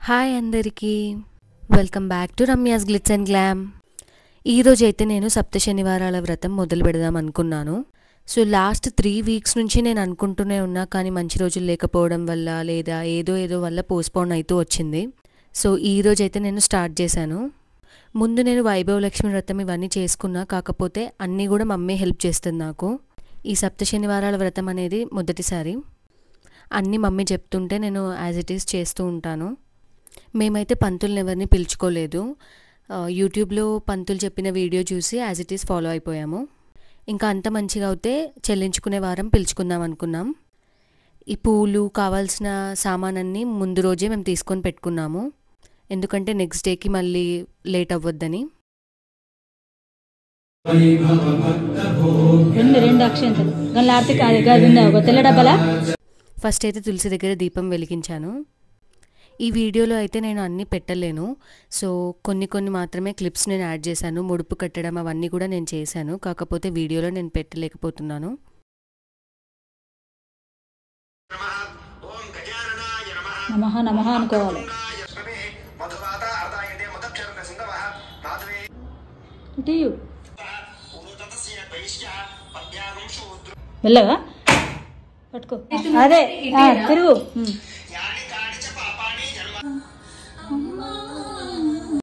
Hi అందరికీ, welcome back to Ramya's glitz and glam. ఈరోజు అయితే నేను సప్త శనివారాల వ్రతం మొదలు పెడదాం అనుకున్నాను. సో లాస్ట్ 3 వీక్స్ నుంచి నేను అనుకుంటూనే ఉన్నా, కానీ మంచి రోజులు లేకపోవడం వల్ల లేదా ఏదో వల్ల పోస్ట్పోన్ అవుతూ వచ్చింది. సో ఈరోజు అయితే నేను స్టార్ట్ చేశాను. ముందు నేను వైభవ లక్ష్మి వ్రతం ఇవన్నీ చేసుకున్నా, కాకపోతే అన్నీ కూడా మమ్మీ హెల్ప్ చేస్తుంది నాకు. ఈ సప్త శనివారాల వ్రతం అనేది మొదటిసారి. అన్నీ మమ్మీ చెప్తుంటే నేను యాజ్ ఇట్ ఈస్ చేస్తూ ఉంటాను. మేమైతే పంతుల్ని ఎవరిని పిలుచుకోలేదు. యూట్యూబ్లో పంతులు చెప్పిన వీడియో చూసి యాజ్ ఇట్ ఈస్ ఫాలో అయిపోయాము. ఇంకా అంత మంచిగా అవుతే చెల్లించుకునే వారం పిలుచుకుందాం అనుకున్నాం. ఈ పూలు కావాల్సిన సామానన్నీ ముందు రోజే మేము తీసుకొని పెట్టుకున్నాము, ఎందుకంటే నెక్స్ట్ డేకి మళ్ళీ లేట్ అవ్వద్దని. ఫస్ట్ అయితే తులసి దగ్గర దీపం వెలిగించాను. ఈ వీడియోలో అయితే నేను అన్నీ పెట్టలేను, సో కొన్ని మాత్రమే క్లిప్స్ నేను యాడ్ చేశాను. ముడుపు కట్టడం అవన్నీ కూడా నేను చేశాను, కాకపోతే వీడియోలో నేను పెట్టలేకపోతున్నాను. నమః నమః అనుకోవాలి. వెళ్ళగా పట్టుకో, అదే తిరుగు.